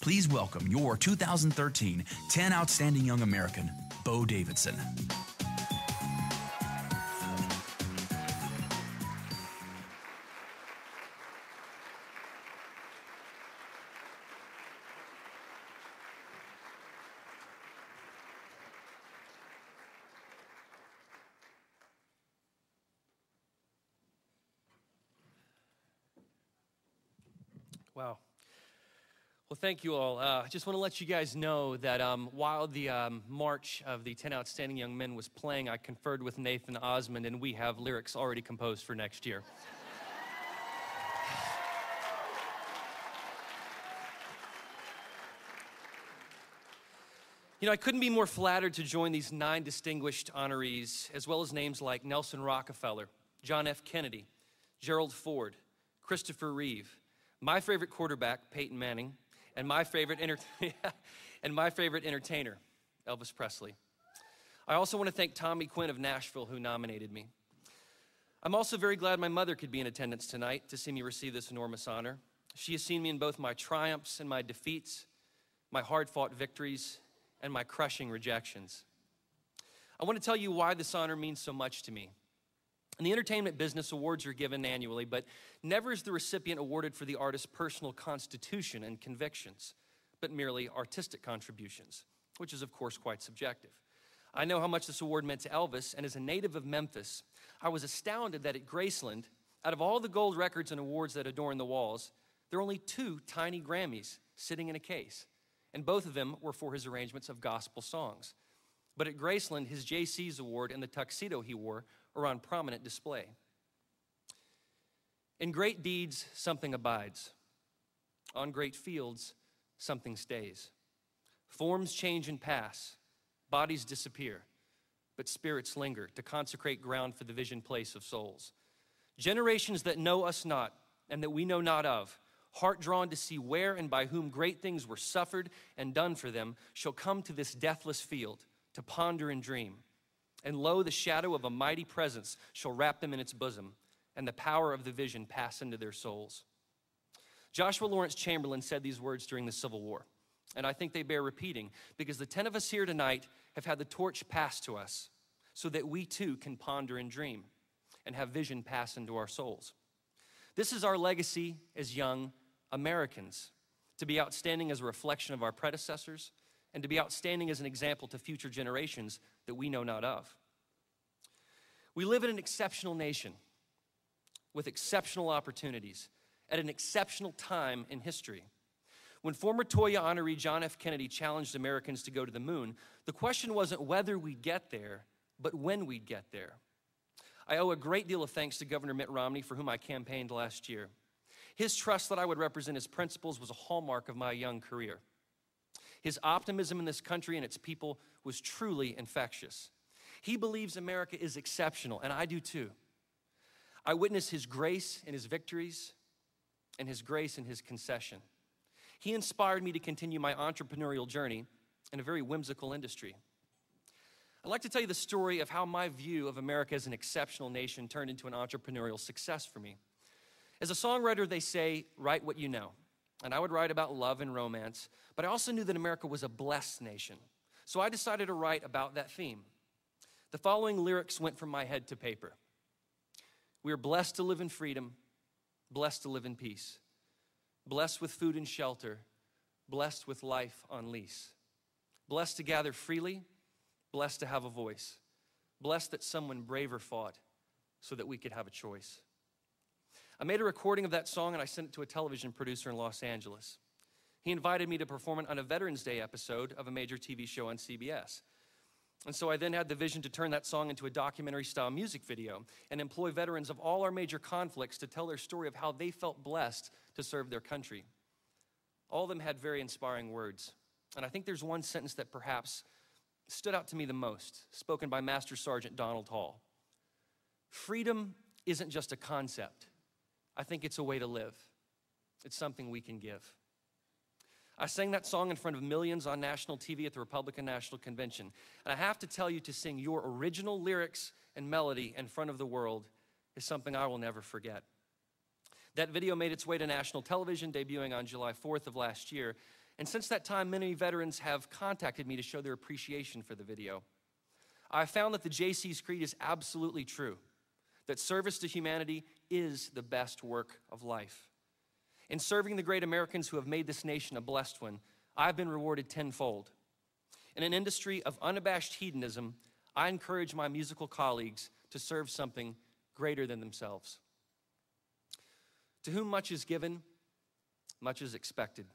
Please welcome your 2013 10 Outstanding Young American, Beau Davidson. Wow. Well, thank you all. I just want to let you guys know that while the March of the 10 Outstanding Young Men was playing, I conferred with Nathan Osmond, and we have lyrics already composed for next year. You know, I couldn't be more flattered to join these 9 distinguished honorees, as well as names like Nelson Rockefeller, John F. Kennedy, Gerald Ford, Christopher Reeve, my favorite quarterback, Peyton Manning, and my favorite entertainer, Elvis Presley. I also want to thank Tommy Quinn of Nashville, who nominated me. I'm also very glad my mother could be in attendance tonight to see me receive this enormous honor. She has seen me in both my triumphs and my defeats, my hard-fought victories, and my crushing rejections. I want to tell you why this honor means so much to me. In the entertainment business, awards are given annually, but never is the recipient awarded for the artist's personal constitution and convictions, but merely artistic contributions, which is, of course, quite subjective. I know how much this award meant to Elvis, and as a native of Memphis, I was astounded that at Graceland, out of all the gold records and awards that adorn the walls, there are only 2 tiny Grammys sitting in a case, and both of them were for his arrangements of gospel songs. But at Graceland, his JC's award and the tuxedo he wore are on prominent display. In great deeds, something abides. On great fields, something stays. Forms change and pass, bodies disappear, but spirits linger to consecrate ground for the vision place of souls. Generations that know us not and that we know not of, heart drawn to see where and by whom great things were suffered and done for them, shall come to this deathless field to ponder and dream. And lo, the shadow of a mighty presence shall wrap them in its bosom, and the power of the vision pass into their souls. Joshua Lawrence Chamberlain said these words during the Civil War, and I think they bear repeating, because the 10 of us here tonight have had the torch passed to us so that we too can ponder and dream and have vision pass into our souls. This is our legacy as young Americans, to be outstanding as a reflection of our predecessors, and to be outstanding as an example to future generations that we know not of. We live in an exceptional nation with exceptional opportunities at an exceptional time in history. When former Toya honoree John F. Kennedy challenged Americans to go to the moon, the question wasn't whether we'd get there, but when we'd get there. I owe a great deal of thanks to Governor Mitt Romney, for whom I campaigned last year. His trust that I would represent his principles was a hallmark of my young career. His optimism in this country and its people was truly infectious. He believes America is exceptional, and I do too. I witness his grace in his victories and his grace in his concession. He inspired me to continue my entrepreneurial journey in a very whimsical industry. I'd like to tell you the story of how my view of America as an exceptional nation turned into an entrepreneurial success for me. As a songwriter, they say, write what you know. And I would write about love and romance, but I also knew that America was a blessed nation. So I decided to write about that theme. The following lyrics went from my head to paper. We are blessed to live in freedom, blessed to live in peace, blessed with food and shelter, blessed with life on lease, blessed to gather freely, blessed to have a voice, blessed that someone braver fought so that we could have a choice. I made a recording of that song and I sent it to a television producer in Los Angeles. He invited me to perform it on a Veterans Day episode of a major TV show on CBS. And so I then had the vision to turn that song into a documentary-style music video and employ veterans of all our major conflicts to tell their story of how they felt blessed to serve their country. All of them had very inspiring words. And I think there's one sentence that perhaps stood out to me the most, spoken by Master Sergeant Donald Hall. Freedom isn't just a concept. I think it's a way to live. It's something we can give. I sang that song in front of millions on national TV at the Republican National Convention. And I have to tell you, to sing your original lyrics and melody in front of the world is something I will never forget. That video made its way to national television, debuting on July 4th of last year. And since that time, many veterans have contacted me to show their appreciation for the video. I found that the JC's creed is absolutely true, that service to humanity is the best work of life. In serving the great Americans who have made this nation a blessed one, I've been rewarded tenfold. In an industry of unabashed hedonism, I encourage my musical colleagues to serve something greater than themselves. To whom much is given, much is expected.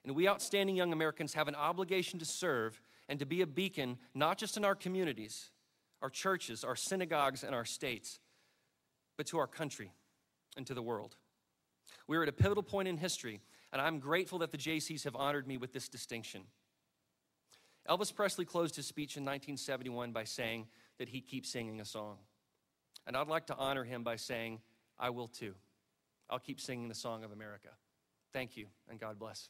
And we outstanding young Americans have an obligation to serve and to be a beacon, not just in our communities, our churches, our synagogues, and our states, but to our country and to the world. We're at a pivotal point in history, and I'm grateful that the JCs have honored me with this distinction. Elvis Presley closed his speech in 1971 by saying that he'd keep singing a song. And I'd like to honor him by saying, I will too. I'll keep singing the song of America. Thank you, and God bless.